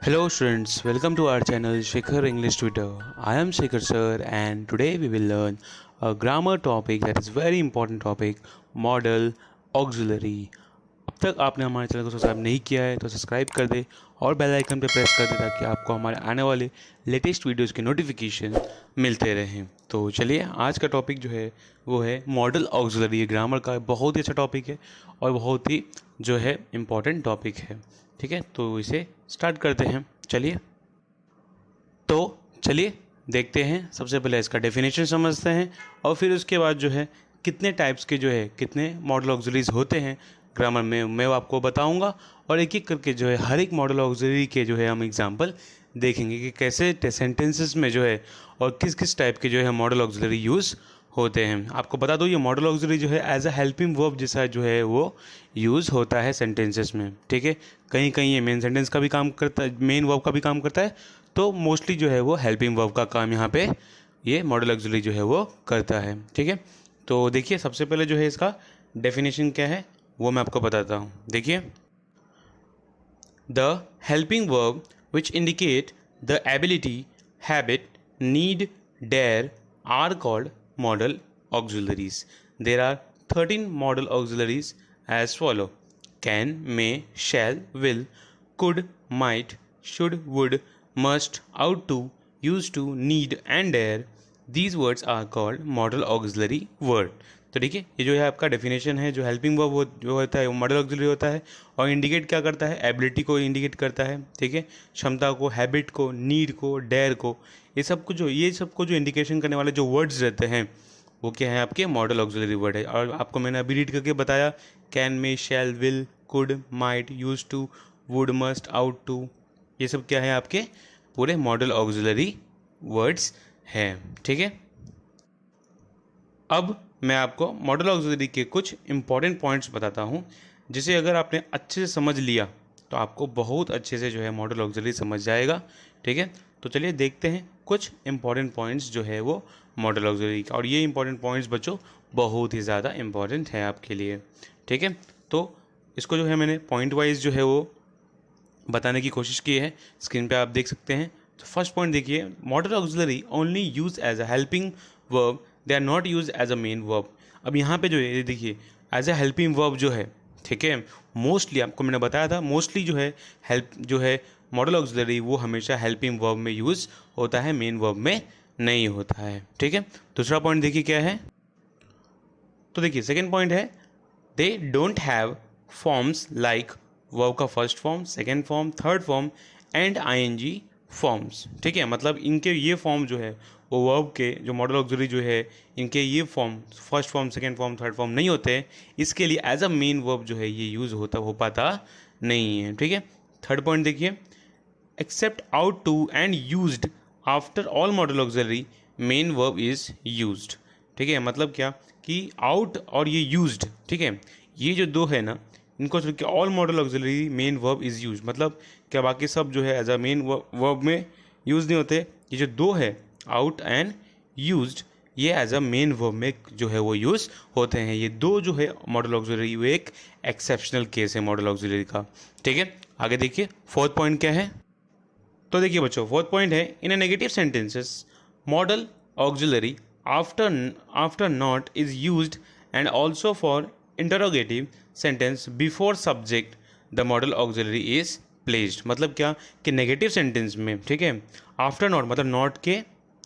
Hello students, welcome to our channel Shekhar English Twitter. I am Shekhar sir and today we will learn a grammar topic that is very important topic, modal auxiliary. अब तक आपने हमारे channel को subscribe नहीं किया है तो subscribe कर दे और बेल आइकन पर प्रेस कर दे ताकि आपको हमारे आने वाले लेटेस्ट वीडियोस के नोटिफिकेशन मिलते रहें। तो चलिए आज का टॉपिक जो है वो है मॉडल ऑक्सिलरी। ये ग्रामर का बहुत ही अच्छा टॉपिक है और बहुत ही जो है इम्पॉर्टेंट टॉपिक है। ठीक है, तो इसे स्टार्ट करते हैं। चलिए देखते हैं। सबसे पहले इसका डेफिनेशन समझते हैं और फिर उसके बाद जो है कितने टाइप्स के जो है कितने मॉडल ऑक्सिलरीज होते हैं ग्रामर में मैं आपको बताऊंगा और एक एक करके जो है हर एक मॉडल ऑक्सिलरी के जो है हम एग्जांपल देखेंगे कि कैसे सेंटेंसेस में जो है और किस किस टाइप के जो है मॉडल ऑक्सिलरी यूज़ होते हैं। आपको बता दो ये मॉडल ऑक्सिलरी जो है एज अ हेल्पिंग वर्ब जैसा जो है वो यूज़ होता है सेंटेंसेस में। ठीक है, कहीं कहीं ये मेन सेंटेंस का भी काम करता है, मेन वर्ब का भी काम करता है, तो मोस्टली जो है वो हेल्पिंग वर्ब का काम यहाँ पे ये मॉडल ऑक्सिलरी जो है वो करता है। ठीक है, तो देखिए सबसे पहले जो है इसका डेफिनेशन क्या है वो मैं आपको बताता हूँ। देखिए, the helping verb which indicate the ability, habit, need, dare are called modal auxiliaries. There are 13 modal auxiliaries as follow: can, may, shall, will, could, might, should, would, must, ought to, used to, need and dare. These words are called modal auxiliary word. तो ठीक है, ये जो है आपका definition है। जो helping verb जो होता है वो मॉडल ऑक्सिलरी होता है और इंडिकेट क्या करता है, एबिलिटी को इंडिकेट करता है। ठीक है, क्षमता को, हैबिट को, नीड को, डेयर को, ये सबको जो इंडिकेशन करने वाले जो वर्ड्स रहते हैं वो क्या है आपके मॉडल ऑक्सिलरी वर्ड है। और आपको मैंने अभी रीड करके बताया, can, may, shall, will, could, might, use to, would, must, ought to, ये सब क्या है आपके पूरे मॉडल ऑक्सिलरी वर्ड्स हैं। ठीक है, अब मैं आपको मॉडल ऑक्सिलरी के कुछ इंपॉर्टेंट पॉइंट्स बताता हूँ जिसे अगर आपने अच्छे से समझ लिया तो आपको बहुत अच्छे से जो है मॉडल ऑक्सिलरी समझ जाएगा। ठीक है, तो चलिए देखते हैं कुछ इंपॉर्टेंट पॉइंट्स जो है वो मॉडल ऑक्सिलरी का। और ये इंपॉर्टेंट पॉइंट्स बच्चों बहुत ही ज़्यादा इंपॉर्टेंट है आपके लिए। ठीक है, तो इसको जो है मैंने पॉइंट वाइज जो है वो बताने की कोशिश की है, स्क्रीन पे आप देख सकते हैं। तो फर्स्ट पॉइंट देखिए, modal auxiliary only use as a helping verb, they are not use as a main verb. अब यहाँ पे जो है ये देखिए एज अ हेल्पिंग वर्ब जो है, ठीक है, मोस्टली आपको मैंने बताया था मोस्टली जो है हेल्प जो है मॉडल ऑक्सिलरी वो हमेशा हेल्पिंग वर्ब में यूज़ होता है, मेन वर्ब में नहीं होता है। ठीक है, दूसरा पॉइंट देखिए क्या है। तो देखिए सेकेंड पॉइंट है, they don't have forms like verb का first form, second form, third form and ING forms. ठीक है, मतलब इनके ये फॉर्म जो है वो वर्ब के जो मॉडल ऑक्सिलरी जो है इनके ये form first form, second form, third form नहीं होते हैं। इसके लिए एज अ मेन वर्ब जो है ये यूज़ हो पाता नहीं है। ठीक है, थर्ड पॉइंट देखिए, except ought to and used after all modal auxiliary main verb is used. ठीक है, मतलब क्या कि आउट और ये यूज्ड, ठीक है, ये जो दो है ना इनको छोड़ के all modal auxiliary main verb is use, मतलब क्या बाकी सब जो है एज अ मेन वर्ब में यूज नहीं होते। ये जो दो है आउट एंड यूज्ड ये एज अ मेन वर्ब में जो है वो यूज़ होते हैं। ये दो जो है मॉडल ऑक्सिलरी वो एक एक्सेप्शनल केस है मॉडल ऑक्सिलरी का। ठीक है, आगे देखिए फोर्थ पॉइंट क्या है। तो देखिए बच्चों फोर्थ पॉइंट है, in a negative sentences modal auxiliary after not is used and also for interrogative sentence before subject the modal auxiliary is placed. मतलब क्या कि नेगेटिव सेंटेंस में, ठीक है, आफ्टर नॉट मतलब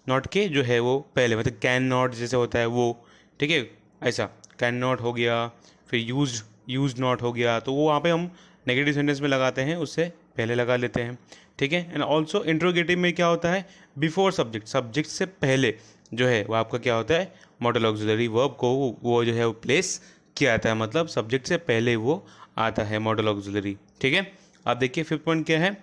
नॉट के जो है वो पहले, मतलब कैन नॉट जैसे होता है वो, ठीक है, ऐसा कैन नॉट हो गया, फिर यूज नॉट हो गया, तो वो वहाँ पे हम नेगेटिव सेंटेंस में लगाते हैं, उससे पहले लगा लेते हैं। ठीक है, एंड ऑल्सो इंट्रोगेटिव में क्या होता है, बिफोर सब्जेक्ट, सब्जेक्ट से पहले जो है वो आपका क्या होता है मॉडल ऑक्सिलरी वर्ब को वो जो है वो प्लेस किया जाता है, मतलब सब्जेक्ट से पहले वो आता है मॉडल ऑक्सिलरी। ठीक है, आप देखिए फिफ्थ पॉइंट क्या है।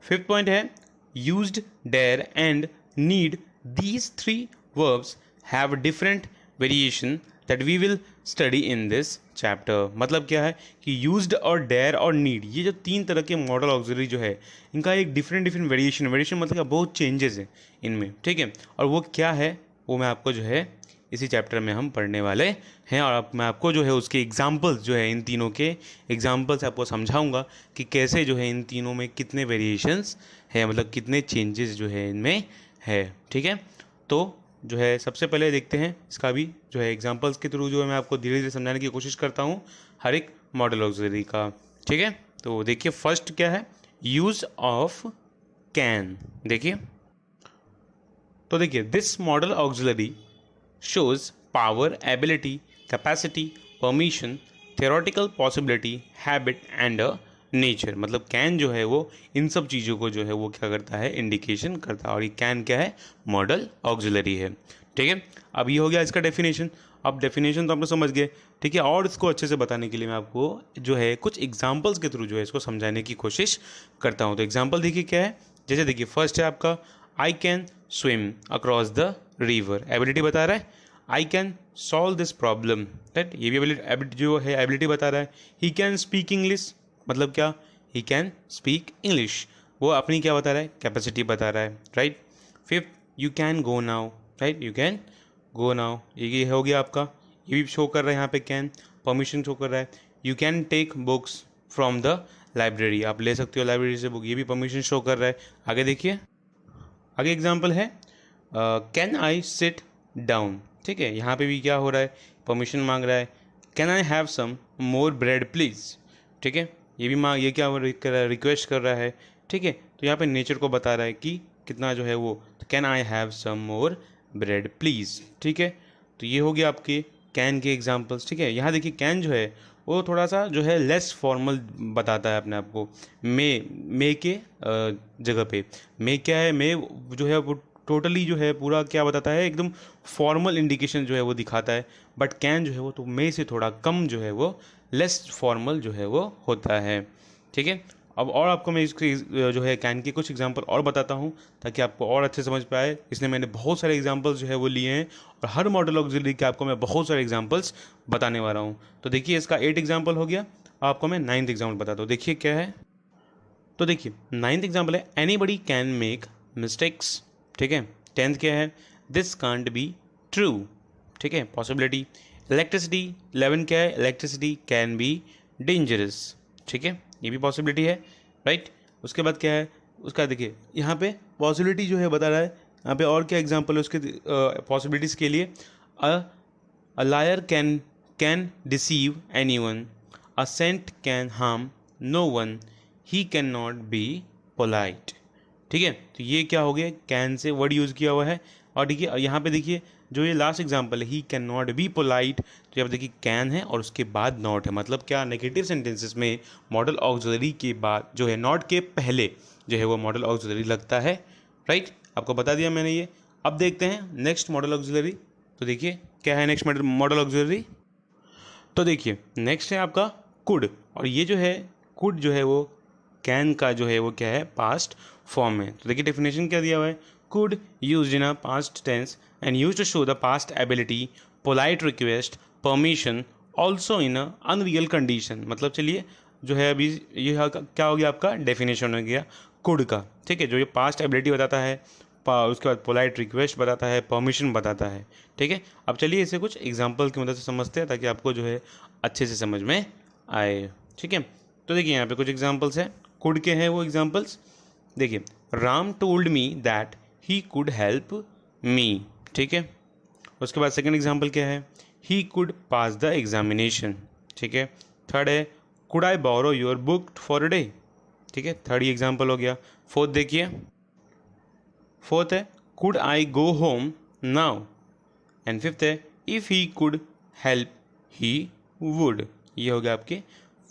फिफ्थ पॉइंट है, used, dare and need, these three verbs have different variation that we will study in this chapter. मतलब क्या है कि यूज्ड और डेयर और नीड ये जो तीन तरह के मॉडल ऑक्सिलरी जो है इनका एक डिफरेंट वेरिएशन मतलब क्या बहुत चेंजेस है इनमें। ठीक है, और वो क्या है वो मैं आपको जो है इसी चैप्टर में हम पढ़ने वाले हैं। और अब मैं आपको जो है उसके एग्जाम्पल्स जो है इन तीनों के एग्जाम्पल्स आपको समझाऊंगा कि कैसे जो है इन तीनों में कितने वेरिएशंस है, मतलब कितने चेंजेस जो है इनमें है। ठीक है, तो जो है सबसे पहले देखते हैं इसका भी जो है एग्जाम्पल्स के थ्रू जो है मैं आपको धीरे धीरे समझाने की कोशिश करता हूँ हर एक मॉडल ऑक्सिलरी का। ठीक है, तो देखिए फर्स्ट क्या है, यूज ऑफ कैन। देखिए, तो देखिए this model auxiliary shows power, ability, capacity, permission, theoretical possibility, habit and a nature। मतलब कैन जो है वो इन सब चीज़ों को जो है वो क्या करता है, इंडिकेशन करता है। और ये कैन क्या है, मॉडल ऑक्सिलरी है। ठीक है, अब ये हो गया इसका डेफिनेशन। अब डेफिनेशन तो आप लोग समझ गए। ठीक है, और इसको अच्छे से बताने के लिए मैं आपको जो है कुछ एग्जाम्पल्स के थ्रू जो है इसको समझाने की कोशिश करता हूँ। तो एग्जाम्पल देखिए क्या है, जैसे देखिए फर्स्ट है आपका I can swim across the river. Ability बता रहा है I can solve this problem, right. ये भी एबिलिटी जो है एबिलिटी बता रहा है। ही कैन स्पीक इंग्लिश, मतलब क्या, ही कैन स्पीक इंग्लिश, वो अपनी क्या बता रहा है, कैपेसिटी बता रहा है, right. Fifth, you can go now, right, you can go now, ये हो गया आपका, ये भी शो कर रहा है यहाँ पे कैन, परमिशन शो कर रहा है। You can take books from the library, आप ले सकते हो लाइब्रेरी से बुक, ये भी परमिशन शो कर रहा है। आगे देखिए, आगे एग्जाम्पल है कैन आई सिट डाउन। ठीक है, यहाँ पे भी क्या हो रहा है, परमिशन मांग रहा है। Can I have some more bread please. ठीक है, ये भी मांग, ये क्या कर रहा है, रिक्वेस्ट कर रहा है। ठीक है, तो यहाँ पे नेचर को बता रहा है कि कितना जो है वो, can I have some more bread please. ठीक है, तो ये हो गया आपके कैन के एग्जाम्पल्स। ठीक है, यहाँ देखिए कैन जो है वो थोड़ा सा जो है लेस फॉर्मल बताता है अपने आप को। मे के जगह पे मे क्या है, मे जो है वो टोटली जो है पूरा क्या बताता है, एकदम फॉर्मल इंडिकेशन जो है वो दिखाता है। बट कैन जो है वो तो मे से थोड़ा कम जो है वो लेस फॉर्मल जो है वो होता है। ठीक है, अब और आपको मैं इसके जो है कैन के कुछ एग्जांपल और बताता हूँ ताकि आपको और अच्छे समझ पाए। इसलिए मैंने बहुत सारे एग्जांपल्स जो है वो लिए हैं और हर मॉडल ऑक्सिलरी के आपको मैं बहुत सारे एग्जांपल्स बताने वाला हूँ। तो देखिए इसका 8 एग्जांपल हो गया, आपको मैं 9th एग्जांपल बताता हूँ। देखिए क्या है, तो देखिए 9th एग्जांपल है एनीबडी कैन मेक मिस्टेक्स। ठीक है, 10th क्या है, दिस कांट बी ट्रू। ठीक है, पॉसिबिलिटी। इलेक्ट्रिसिटी 11 क्या है, इलेक्ट्रिसिटी कैन बी डेंजरस। ठीक है, ये भी पॉसिबिलिटी है, राइट। उसके बाद क्या है, उसका देखिए यहाँ पे पॉसिबिलिटी जो है बता रहा है। यहाँ पे और क्या एग्जांपल है उसके पॉसिबिलिटीज़ के लिए, a liar can deceive anyone, a saint can harm no one, he can not be polite. ठीक है, तो ये क्या हो गया, कैन से वर्ड यूज़ किया हुआ है। और देखिए यहाँ पे देखिए जो ये लास्ट एग्जांपल है, ही कैन नॉट बी पोलाइट, तो यहाँ पे देखिए कैन है और उसके बाद नॉट है। मतलब क्या, नेगेटिव सेंटेंसेस में मॉडल ऑक्सिलरी के बाद जो है नॉट के पहले जो है वो मॉडल ऑक्सिलरी लगता है, राइट। आपको बता दिया मैंने ये। अब देखते हैं नेक्स्ट मॉडल ऑक्सिलरी। तो देखिए क्या है नेक्स्ट मॉडल ऑक्सिलरी, तो देखिए नेक्स्ट है आपका कुड। और ये जो है कुड जो है वो कैन का जो है वो क्या है, पास्ट फॉर्म है। तो देखिए डेफिनेशन क्या दिया हुआ है, could used in a past tense and used to show the past ability, polite request, permission, also in a unreal condition. मतलब चलिए जो है अभी ये क्या हो गया, आपका डेफिनेशन हो गया कुड का। ठीक है, जो ये पास्ट एबिलिटी बताता है, उसके बाद पोलाइट रिक्वेस्ट बताता है, परमिशन बताता है। ठीक है, अब चलिए इसे कुछ एग्जाम्पल की मदद से समझते हैं ताकि आपको जो है अच्छे से समझ में आए। ठीक है, तो देखिए यहाँ पे कुछ एग्जाम्पल्स हैं, कुड के हैं वो एग्जाम्पल्स। देखिए, Ram told me that he could help me. ठीक है, उसके बाद सेकंड एग्जाम्पल क्या है, he could pass the examination. ठीक है, थर्ड है could I borrow your book for a day. ठीक है, थर्ड एग्जाम्पल हो गया। फोर्थ देखिए, फोर्थ है could I go home now. And fifth है if he could help he would. ये हो गया आपके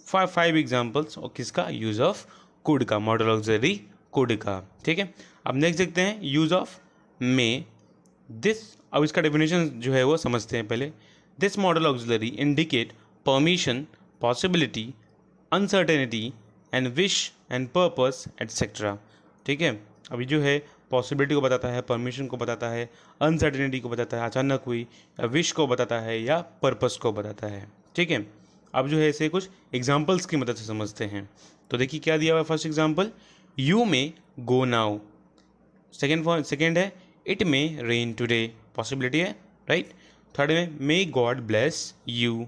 फाइव एग्जाम्पल्स और किसका, यूज़ ऑफ कुड का, मॉडल ऑक्सिलरी कुड का। ठीक है, अब नेक्स्ट देखते हैं यूज़ ऑफ मे। दिस, अब इसका डेफिनेशन जो है वो समझते हैं पहले। This model auxiliary indicate permission, possibility, uncertainty and wish and purpose etcetera. ठीक है, अभी जो है पॉसिबिलिटी को बताता है, परमिशन को बताता है, अनसर्टेनिटी को बताता है, अचानक हुई, या विश को बताता है, या पर्पस को बताता है। ठीक है, अब जो है इसे कुछ एग्जाम्पल्स की मदद से समझते हैं। तो देखिए क्या दिया हुआ है, first example you may go now. Second है it may rain today, possibility है, राइट। थर्ड में may God bless you,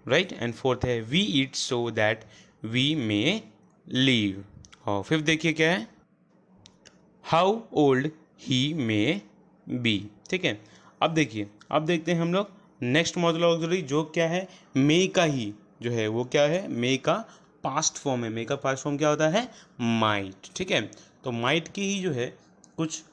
right. And fourth है we eat so that we may leave. और फिफ्थ देखिए क्या है, how old he may be, ठीक है। अब देखिए, अब देखते हैं हम लोग नेक्स्ट मॉडल ऑक्सिलरी, जो क्या है, मे का ही जो है वो क्या है, मे का पास्ट फॉर्म है। मे का पास्ट फॉर्म क्या होता है, माइट, ठीक है। तो माइट की ही जो है कुछ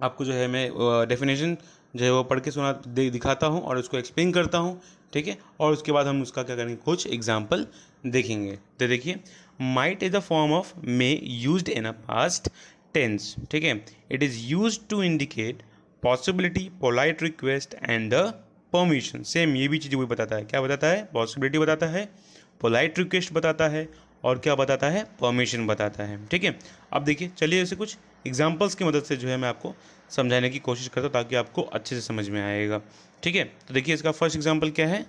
आपको जो है मैं डेफिनेशन जो है वो पढ़ के दिखाता हूँ और उसको एक्सप्लेन करता हूँ, ठीक है। और उसके बाद हम उसका क्या करेंगे, कुछ एग्जाम्पल देखेंगे। तो देखिए, might is the form of may used in a past tense, ठीक है। It is used to indicate possibility, polite request and the permission. Same ये भी चीज़ वही बताता है, क्या बताता है, पॉसिबिलिटी बताता है, पोलाइट रिक्वेस्ट बताता है, और क्या बताता है, परमिशन बताता है, ठीक है। अब देखिए, चलिए ऐसे कुछ एग्जाम्पल्स की मदद से जो है मैं आपको समझाने की कोशिश करता हूँ ताकि आपको अच्छे से समझ में आएगा, ठीक है। तो देखिए इसका फर्स्ट एग्जाम्पल क्या है,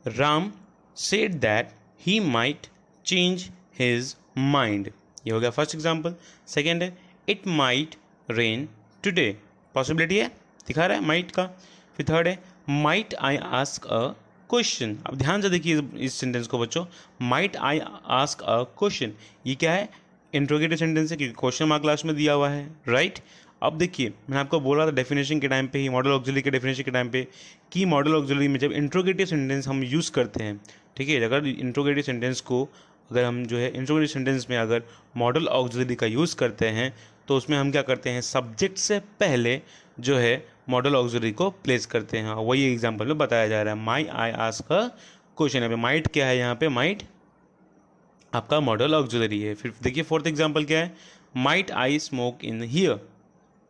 Ram said that he might change his mind. ये हो गया फर्स्ट एग्जाम्पल। सेकेंड है, it might rain today, possibility है, दिखा रहा है माइट का। फिर थर्ड है, might I ask a question. अब ध्यान से देखिए इस सेंटेंस को बच्चों, might I ask a question, ये क्या है, इंट्रोगेटिव सेंटेंस है क्योंकि क्वेश्चन मार्क लास्ट में दिया हुआ है, राइट। अब देखिए, मैंने आपको बोला था डेफिनेशन के टाइम पे ही, मॉडल ऑक्सिलरी के डेफिनेशन के टाइम पे, कि मॉडल ऑक्सिलरी में जब इंट्रोगेटिव सेंटेंस हम यूज़ करते हैं, ठीक है, अगर इंट्रोगेटिव सेंटेंस को अगर हम जो है इंट्रोगेटिव सेंटेंस में अगर मॉडल ऑक्सिलरी का यूज़ करते हैं तो उसमें हम क्या करते हैं, सब्जेक्ट से पहले जो है मॉडल ऑक्सिलरी को प्लेस करते हैं। वही एग्जाम्पल में बताया जा रहा है, माई आई आस्क अ क्वेश्चन। यहाँ पे माइट क्या है, यहाँ पे माइट आपका मॉडल ऑक्सिलरी है। फिर देखिए फोर्थ एग्जाम्पल क्या है, might I smoke in here.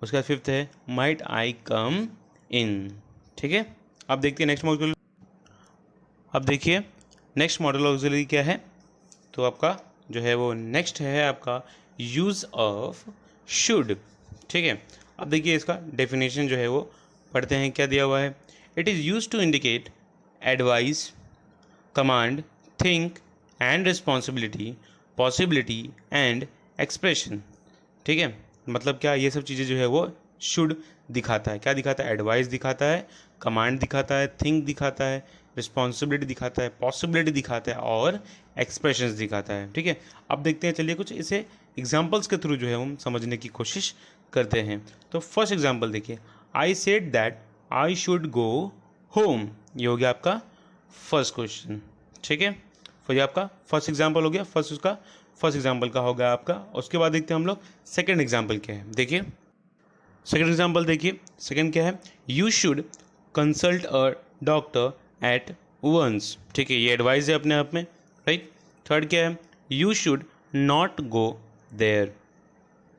उसका फिफ्थ है, माइट आई कम इन, ठीक है। अब देखते हैं नेक्स्ट मॉडल। अब देखिए नेक्स्ट मॉडल ऑक्सिलरी क्या है, तो आपका जो है वो नेक्स्ट है आपका यूज़ ऑफ शुड, ठीक है। अब देखिए इसका डेफिनेशन जो है वो पढ़ते हैं, क्या दिया हुआ है, it is use to indicate advice, command, think and responsibility, possibility and expression, ठीक है। मतलब क्या, ये सब चीज़ें जो है वो शुड दिखाता है, क्या दिखाता है, एडवाइस दिखाता है, कमांड दिखाता है, थिंक दिखाता है, रिस्पॉन्सिबिलिटी दिखाता है, पॉसिबिलिटी दिखाता है और एक्सप्रेशंस दिखाता है, ठीक है। अब देखते हैं, चलिए कुछ इसे एग्जांपल्स के थ्रू जो है हम समझने की कोशिश करते हैं। तो फर्स्ट एग्जांपल देखिए, I said that I should go home. ये हो गया आपका फर्स्ट क्वेश्चन, ठीक है। फिर ये आपका फर्स्ट एग्जांपल हो गया, फर्स्ट एग्जांपल का हो गया आपका। उसके बाद देखते हैं हम लोग सेकंड एग्जांपल क्या है। देखिए सेकंड एग्जांपल देखिए, सेकंड क्या है, you should consult a doctor at once, ठीक है, ये एडवाइस है अपने आप में, राइट। थर्ड क्या है, you should not go there,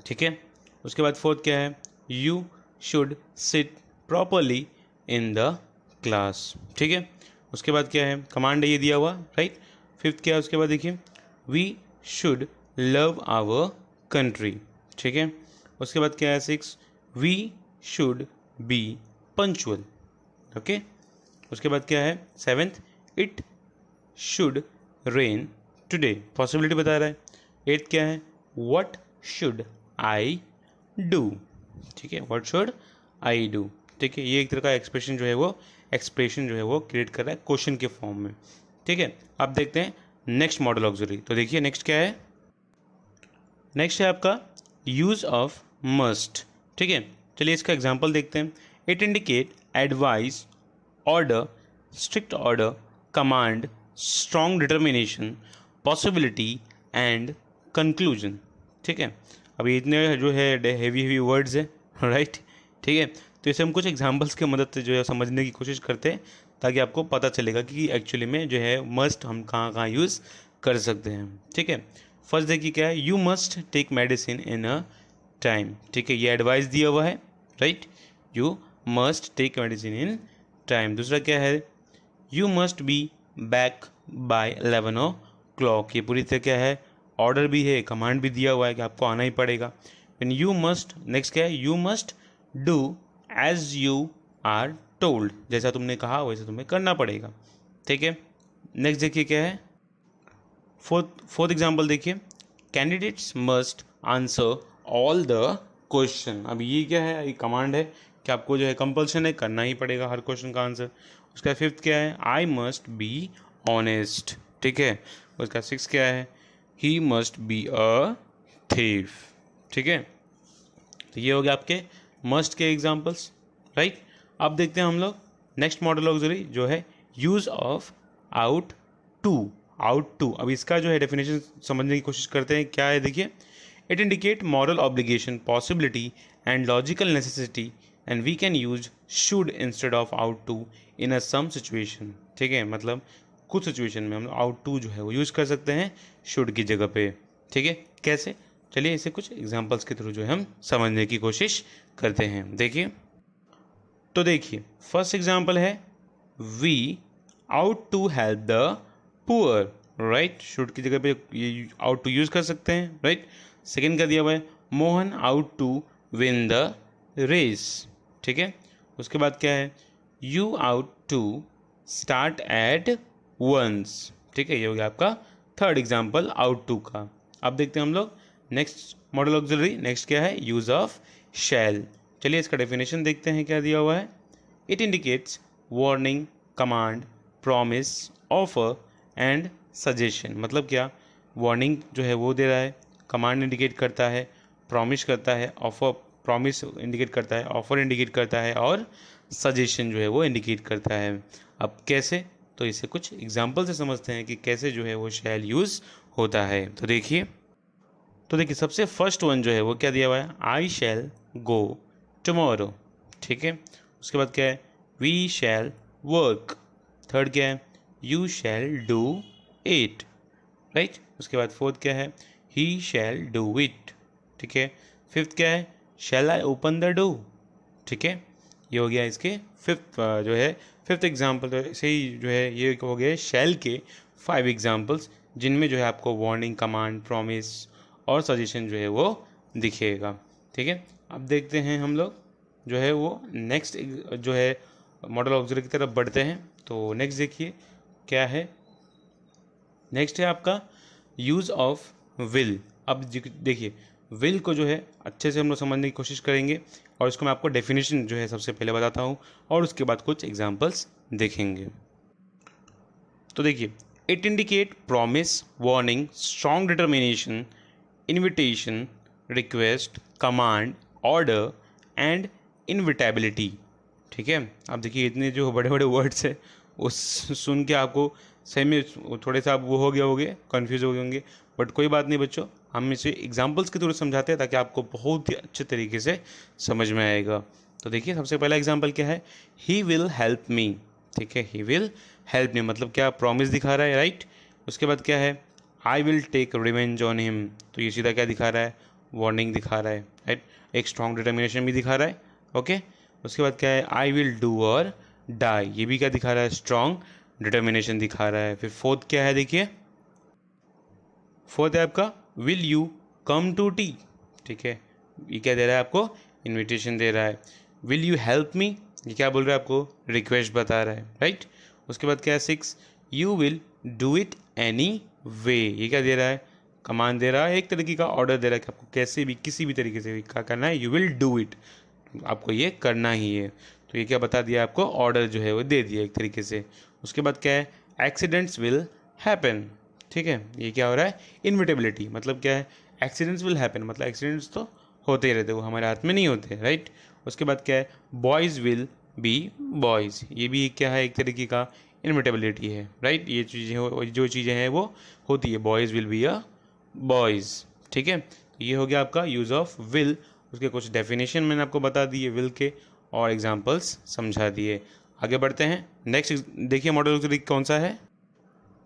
ठीक है। उसके बाद फोर्थ क्या है, you should sit properly in the class, ठीक है। उसके बाद क्या है, कमांड है ये दिया हुआ, राइट। फिफ्थ क्या है, उसके बाद देखिए, we should love our country, ठीक है। उसके बाद क्या है, six, we should be punctual, okay. उसके बाद क्या है, seventh, it should rain today, possibility बता रहा है। एट्थ क्या है, व्हाट शुड आई डू, ठीक है, व्हाट शुड आई डू, ठीक है। ये एक तरह का एक्सप्रेशन जो है वो क्रिएट कर रहा है क्वेश्चन के फॉर्म में, ठीक है। अब देखते हैं नेक्स्ट मॉडल ऑक्सिलरी। तो देखिए नेक्स्ट क्या है, नेक्स्ट है आपका यूज ऑफ मस्ट, ठीक है। चलिए इसका एग्जांपल देखते हैं, it indicate advice, order, strict order, command, strong determination, possibility and conclusion, ठीक है। अभी इतने जो है हेवी वर्ड्स है, राइट, ठीक है। तो इसे हम कुछ एग्जांपल्स की मदद से जो है समझने की कोशिश करते हैं ताकि आपको पता चलेगा कि एक्चुअली में जो है मस्ट हम कहाँ कहाँ यूज़ कर सकते हैं, ठीक है। फर्स्ट देखिए क्या है, you must take medicine in a time, ठीक है, ये एडवाइस दिया हुआ है, right, you must take medicine in time. दूसरा क्या है, you must be back by 11 o'clock, ये पूरी तरह क्या है, ऑर्डर भी है, कमांड भी दिया हुआ है कि आपको आना ही पड़ेगा। एंड यू मस्ट, नेक्स्ट क्या है, you must do as you are told, जैसा तुमने कहा वैसे तुम्हें करना पड़ेगा, ठीक है। नेक्स्ट देखिए क्या है, फोर्थ एग्जाम्पल देखिए, candidates must answer all the question. अब ये क्या है, ये कमांड है कि आपको जो है कंपल्शन है, करना ही पड़ेगा हर क्वेश्चन का आंसर। उसका फिफ्थ क्या है, आई मस्ट बी ऑनेस्ट, ठीक है। उसका सिक्स क्या है, he must be a thief, ठीक है। तो ये हो गया आपके मस्ट के एग्जाम्पल्स, राइट। अब देखते हैं हम लोग नेक्स्ट मॉडल ऑक्सिलरी जो है use of ought to. Ought to, अब इसका जो है डेफिनेशन समझने की कोशिश करते हैं। क्या है देखिए, it indicate moral obligation, possibility and logical necessity and we can use should instead of ought to in a some situation, ठीक है। मतलब कुछ सिचुएशन में हम आउट टू जो है वो यूज कर सकते हैं शुड की जगह पे, ठीक है। कैसे, चलिए इसे कुछ एग्जांपल्स के थ्रू जो है हम समझने की कोशिश करते हैं। देखिए, तो देखिए फर्स्ट एग्जांपल है we ought to help the poor, right. Should की जगह पे ये आउट टू यूज कर सकते हैं, राइट। सेकेंड का दिया हुआ है Mohan ought to win the race, ठीक है। उसके बाद क्या है, you ought to start at once, ठीक है। ये हो गया आपका थर्ड एग्जाम्पल आउट टू का। अब देखते हैं हम लोग नेक्स्ट मॉडल ऑक्सिलरी। नेक्स्ट क्या है, यूज ऑफ शैल। चलिए इसका डेफिनेशन देखते हैं क्या दिया हुआ है। It indicates warning, command, promise, offer and suggestion. मतलब क्या, वार्निंग जो है वो दे रहा है, कमांड इंडिकेट करता है, प्रॉमिस करता है, ऑफर प्रॉमिस इंडिकेट करता है, ऑफर इंडिकेट करता है और सजेशन जो है वो इंडिकेट करता है। अब कैसे, तो इसे कुछ एग्जाम्पल से समझते हैं कि कैसे जो है वो शैल यूज़ होता है। तो देखिए सबसे फर्स्ट वन जो है वो क्या दिया हुआ है, आई शैल गो टुमारो, ठीक है। उसके बाद क्या है, वी शैल वर्क। थर्ड क्या है, you shall do it, right. उसके बाद फोर्थ क्या है, ही शैल डू इट, ठीक है। फिफ्थ क्या है, शैल आई ओपन द डोर, ठीक है। ये हो गया इसके फिफ्थ एग्जाम्पल। तो ऐसे ही जो है ये हो गया शैल के 5 एग्जाम्पल्स, जिनमें जो है आपको वार्निंग, कमांड, प्रॉमिस और सजेशन जो है वो दिखेगा, ठीक है। अब देखते हैं हम लोग जो है वो नेक्स्ट जो है मॉडल ऑक्सिलरी की तरफ बढ़ते हैं। तो नेक्स्ट देखिए क्या है, नेक्स्ट है आपका यूज़ ऑफ विल। अब देखिए विल को जो है अच्छे से हम लोग समझने की कोशिश करेंगे और इसको मैं आपको डेफिनेशन जो है सबसे पहले बताता हूँ और उसके बाद कुछ एग्जांपल्स देखेंगे। तो देखिए, it indicate promise, warning, strong determination, invitation, request, command, order and inevitability, ठीक है। अब देखिए इतने जो बड़े बड़े वर्ड्स है उस सुन के आपको सही में थोड़े सा आप वो होगे कन्फ्यूज हो गए होंगे, बट कोई बात नहीं बच्चों, हम इसे एग्जाम्पल्स के थ्रू समझाते हैं ताकि आपको बहुत ही अच्छे तरीके से समझ में आएगा। तो देखिए सबसे पहला एग्जाम्पल क्या है, ही विल हेल्प मी, ठीक है। ही विल हेल्प मी मतलब क्या, प्रॉमिस दिखा रहा है, राइट। उसके बाद क्या है, I will take revenge on him, तो ये सीधा क्या दिखा रहा है, वार्निंग दिखा रहा है, राइट। एक स्ट्रॉन्ग डिटर्मिनेशन भी दिखा रहा है, ओके। उसके बाद क्या है, आई विल डू और डाई, ये भी क्या दिखा रहा है, स्ट्रॉन्ग डिटर्मिनेशन दिखा रहा है। फिर फोर्थ क्या है देखिए, फोर्थ है आपका will you come to tea, ठीक है। ये क्या दे रहा है आपको, इनविटेशन दे रहा है। विल यू हेल्प मी, ये क्या बोल रहा है आपको, रिक्वेस्ट बता रहा है, राइट। उसके बाद क्या है six, you will do it any way, ये क्या दे रहा है, कमांड दे रहा है, एक तरीके का ऑर्डर दे रहा है कि आपको कैसे भी किसी भी तरीके से क्या करना है, यू विल डू इट, आपको ये करना ही है। तो ये क्या बता दिया आपको, ऑर्डर जो है वो दे दिया एक तरीके से। उसके बाद क्या है, एक्सीडेंट्स विल हैपन, ठीक है। ये क्या हो रहा है, इनविटेबिलिटी, मतलब क्या है, एक्सीडेंट्स विल हैपन मतलब एक्सीडेंट्स तो होते ही रहते, वो हमारे हाथ में नहीं होते, राइट। उसके बाद क्या है, बॉयज़ विल बी बॉयज़, ये भी क्या है, एक तरीके का इनविटेबिलिटी है, राइट। ये चीज़ें जो चीज़ें हैं वो होती है, boys will be a boys, ठीक है। ये हो गया आपका यूज़ ऑफ विल। उसके कुछ डेफिनेशन मैंने आपको बता दिए विल के और एग्जांपल्स समझा दिए। आगे बढ़ते हैं, नेक्स्ट देखिए मॉडल ऑक्सिलरी कौन सा है।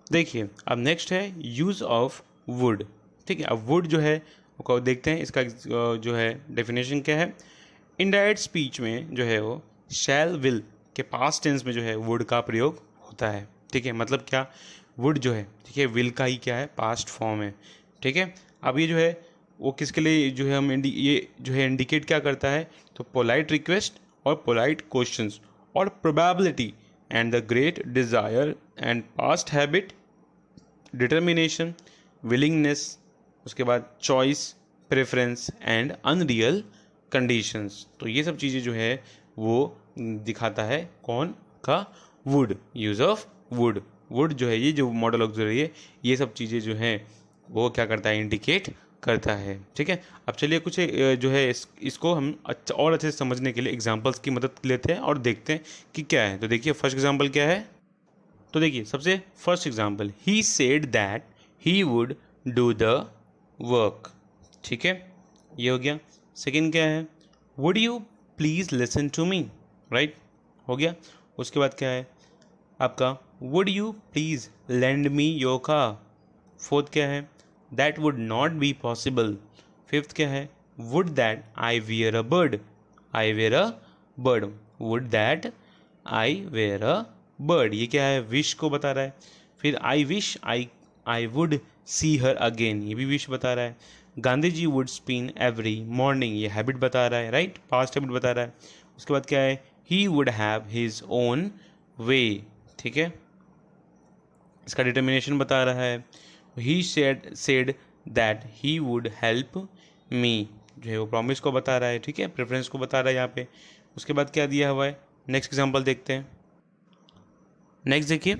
देखिए अब नेक्स्ट है यूज़ ऑफ वुड, ठीक है। अब वुड जो है वो देखते हैं, इसका जो है डेफिनेशन क्या है। इनडायरेक्ट स्पीच में जो है वो शैल विल के पास्ट टेंस में जो है वुड का प्रयोग होता है, ठीक है। मतलब क्या, वुड जो है, ठीक है, विल का ही क्या है, पास्ट फॉर्म है, ठीक है। अब ये जो है वो किसके लिए जो है ये जो है इंडिकेट क्या करता है, तो पोलाइट रिक्वेस्ट और पोलाइट क्वेश्चंस और probability and the great desire and past habit, determination, willingness, उसके बाद choice, preference and unreal conditions. तो ये सब चीज़ें जो है वो दिखाता है कौन का, would, use of would. Would जो है ये जो मॉडल ऑक्सिलरी है ये सब चीज़ें जो हैं वो क्या करता है, इंडिकेट करता है। ठीक है, अब चलिए कुछ जो है इसको हम अच्छा और अच्छे से समझने के लिए एग्जांपल्स की मदद लेते हैं और देखते हैं कि क्या है। तो देखिए फर्स्ट एग्जांपल क्या है। तो देखिए सबसे first example, he said that he would do the work. ठीक है, ये हो गया। सेकंड क्या है, would you please listen to me, right, हो गया। उसके बाद क्या है आपका, would you please lend me your car. Fourth क्या है, that would not be possible. Fifth क्या है, would that I were a bird, I were a bird, would that I were a bird, ये क्या है, विश को बता रहा है। फिर I wish I would see her again, ये भी विश बता रहा है। Gandhi ji would spin every morning, ये हैबिट बता रहा है, राइट, पास्ट हैबिट बता रहा है। उसके बाद क्या है, he would have his own way. ठीक है, इसका डिटर्मिनेशन बता रहा है। ही said that he would help me, जो है वो प्रॉमिस को बता रहा है। ठीक है, प्रेफरेंस को बता रहा है यहाँ पे। उसके बाद क्या दिया हुआ है, नेक्स्ट एग्जांपल देखते हैं। नेक्स्ट देखिए,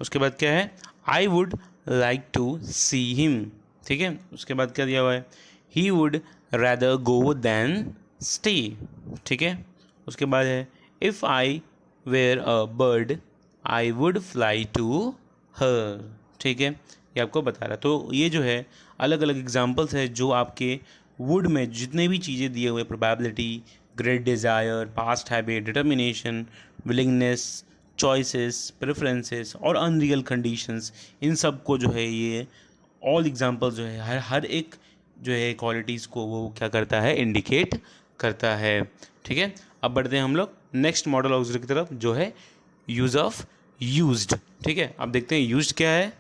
उसके बाद क्या है, I would like to see him. ठीक है, उसके बाद क्या दिया हुआ है, he would rather go than stay. ठीक है, उसके बाद है, if I were a bird I would fly to her. ठीक है, ये आपको बता रहा है। तो ये जो है अलग अलग एग्जाम्पल्स है जो आपके वुड में जितने भी चीज़ें दिए हुए, probability, great desire, past habit, determination, willingness, choices, preferences और अनरियल कंडीशंस, इन सब को जो है ये ऑल एग्जाम्पल जो है हर एक जो है क्वालिटीज़ को वो क्या करता है, इंडिकेट करता है। ठीक है, अब बढ़ते हैं हम लोग नेक्स्ट मॉडल ऑक्सिलरी की तरफ जो है यूज़ ऑफ यूज्ड। ठीक है, अब देखते हैं यूज्ड क्या है।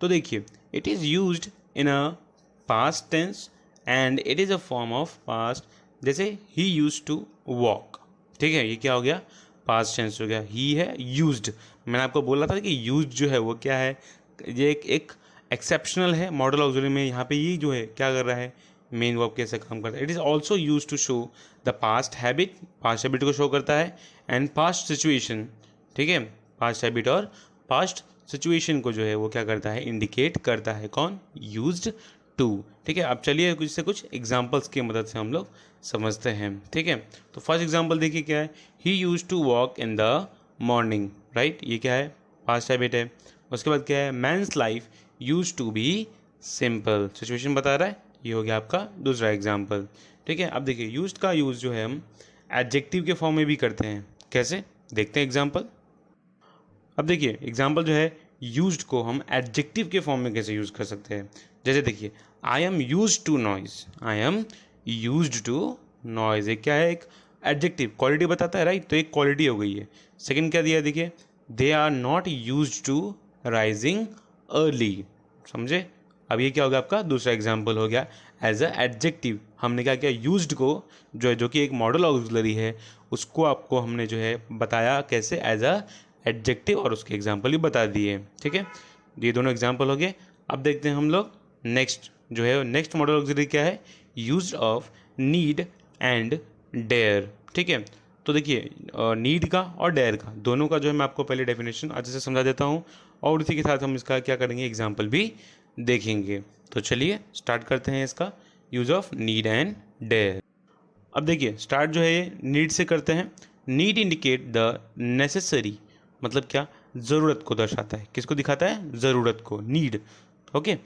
तो देखिए, it is used in a past tense and it is a form of past, जैसे ही यूज्ड टू वॉक। ठीक है, ये क्या हो गया, पास्ट टेंस हो गया। ही है यूज्ड, मैंने आपको बोला था कि यूज्ड जो है वो क्या है, ये एक एक्सेप्शनल है मॉडल ऑक्सिलरी में। यहाँ पे ये जो है क्या कर रहा है, मेन वर्ब कैसे काम करता है। It is also use to show the past habit, past habit को शो करता है, एंड पास्ट सिचुएशन। ठीक है, पास्ट हैबिट और पास्ट सिचुएशन को जो है वो क्या करता है, इंडिकेट करता है। कौन, यूज्ड टू। ठीक है, अब चलिए कुछ से कुछ एग्जाम्पल्स की मदद से हम लोग समझते हैं। ठीक है, तो फर्स्ट एग्जाम्पल देखिए क्या है, he use to walk in the morning, right, ये क्या है, पास्ट हैबिट है। उसके बाद क्या है, man's life use to be simple, situation बता रहा है, ये हो गया आपका दूसरा एग्जाम्पल। ठीक है, अब देखिए यूज्ड का यूज़ जो है हम एडजेक्टिव के फॉर्म में भी करते हैं। कैसे, देखते हैं एग्जाम्पल। अब देखिए एग्जाम्पल जो है, यूज्ड को हम एडजेक्टिव के फॉर्म में कैसे यूज़ कर सकते हैं। जैसे देखिए, I am used to noise, I am used to noise, एक क्या है, एक एडजेक्टिव क्वालिटी बताता है, राइट, तो एक क्वालिटी हो गई है। सेकंड क्या दिया है, देखिए, they are not used to rising early, समझे। अब ये क्या होगा, आपका दूसरा एग्जाम्पल हो गया एज अ एडजेक्टिव। हमने क्या किया, यूज्ड को जो है, जो कि एक मॉडल ऑक्सिलरी है, उसको आपको हमने जो है बताया कैसे, एज अ एडजेक्टिव, और उसके एग्जाम्पल भी बता दिए। ठीक है, ये दोनों एग्जाम्पल हो गए। अब देखते हैं हम लोग नेक्स्ट जो है, नेक्स्ट मॉडल ऑक्सिलरी क्या है, use of need and dare. ठीक है, तो देखिए नीड का और डेयर का दोनों का जो है मैं आपको पहले डेफिनेशन अच्छे से समझा देता हूँ, और उसी के साथ हम इसका क्या करेंगे, एग्जाम्पल भी देखेंगे। तो चलिए स्टार्ट करते हैं इसका use of need and dare. अब देखिए स्टार्ट जो है ये नीड से करते हैं। नीड इंडिकेट द नेसेसरी, मतलब क्या, ज़रूरत को दर्शाता है। किसको दिखाता है, ज़रूरत को, नीड। ओके,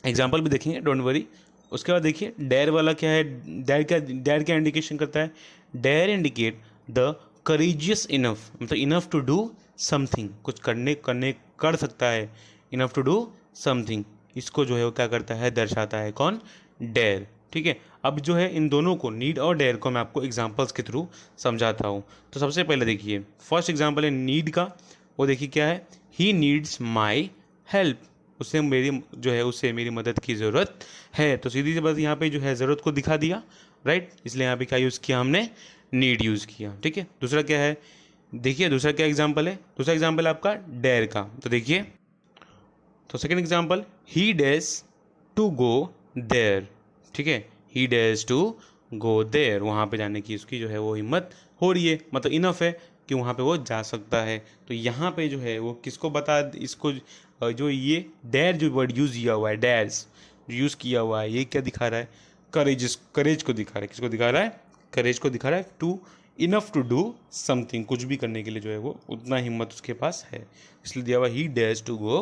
एग्जाम्पल भी देखेंगे, डोंट वरी। उसके बाद देखिए डेयर वाला क्या है, डेयर क्या इंडिकेशन करता है, dare indicate the courageous enough, मतलब इनफ टू डू समथिंग, कुछ करने करने कर सकता है, इनफ टू डू समथिंग, इसको जो है वो क्या करता है, दर्शाता है। कौन, डेयर। ठीक है, अब जो है इन दोनों को, नीड और डेयर को मैं आपको एग्जांपल्स के थ्रू समझाता हूँ। तो सबसे पहले देखिए फर्स्ट एग्जांपल है नीड का, वो देखिए क्या है, ही नीड्स माई हेल्प, उससे मेरी जो है, उससे मेरी मदद की ज़रूरत है। तो सीधी सी बात यहाँ पे जो है ज़रूरत को दिखा दिया, राइट, इसलिए यहाँ पे क्या यूज़ किया हमने, नीड यूज़ किया। ठीक है, दूसरा क्या है, देखिए दूसरा क्या एग्जांपल है, दूसरा एग्जांपल है आपका डेयर का। तो देखिए, तो second example, he dares to go there. ठीक है, he dares to go there, वहाँ पे जाने की उसकी जो है वो हिम्मत हो रही है, मतलब इनफ है कि वहाँ पे वो जा सकता है। तो यहाँ पे जो है वो किसको बता, इसको जो ये डेयर जो वर्ड यूज़ किया हुआ है, डेयर्स यूज़ किया हुआ है, ये क्या दिखा रहा है, करेज को दिखा रहा है। किसको दिखा रहा है? करेज को दिखा रहा है। To enough to do something, कुछ भी करने के लिए जो है वो उतना हिम्मत उसके पास है, इसलिए दिया हुआ ही डेयर्स टू गो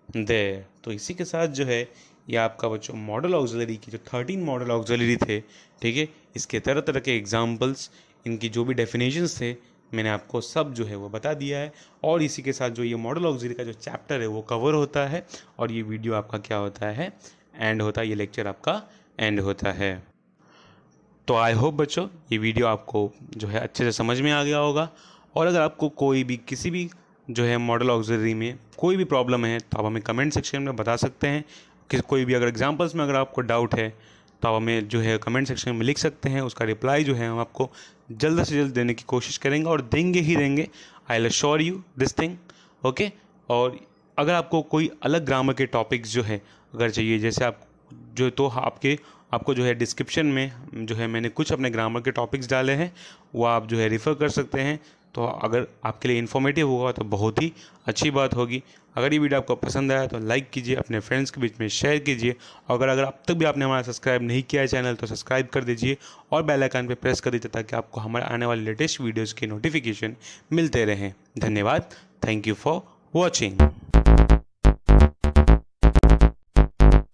देयर। तो इसी के साथ जो है ये आपका बच्चों मॉडल ऑक्सिलरी की जो 13 मॉडल ऑक्सिलरी थे, ठीक है, इसके तरह तरह के एग्जाम्पल्स, इनकी जो भी डेफिनेशंस थे, मैंने आपको सब जो है वो बता दिया है। और इसी के साथ जो ये मॉडल ऑक्सिलरी का जो चैप्टर है वो कवर होता है, और ये वीडियो आपका क्या होता है, एंड होता है, ये लेक्चर आपका एंड होता है। तो आई होप बच्चों ये वीडियो आपको जो है अच्छे से समझ में आ गया होगा। और अगर आपको कोई भी किसी भी जो है मॉडल ऑक्सिलरी में कोई भी प्रॉब्लम है तो आप हमें कमेंट सेक्शन में बता सकते हैं। कि कोई भी अगर एग्जांपल्स में अगर आपको डाउट है तो आप हमें जो है कमेंट सेक्शन में लिख सकते हैं। उसका रिप्लाई जो है हम आपको जल्द से जल्द देने की कोशिश करेंगे, और देंगे ही देंगे। I will assure you this thing, okay. और अगर आपको कोई अलग ग्रामर के टॉपिक्स जो है अगर चाहिए, जैसे आप जो, तो आपको जो है डिस्क्रिप्शन में जो है मैंने कुछ अपने ग्रामर के टॉपिक्स डाले हैं, वो आप जो है रेफ़र कर सकते हैं। तो अगर आपके लिए इन्फॉर्मेटिव होगा तो बहुत ही अच्छी बात होगी। अगर ये वीडियो आपको पसंद आया तो लाइक कीजिए, अपने फ्रेंड्स के बीच में शेयर कीजिए। और अगर अब तक भी आपने हमारा सब्सक्राइब नहीं किया है चैनल तो सब्सक्राइब कर दीजिए, और बेल आइकन पे प्रेस कर दीजिए ताकि आपको हमारे आने वाले लेटेस्ट वीडियोज़ की नोटिफिकेशन मिलते रहें। धन्यवाद। Thank you for watching.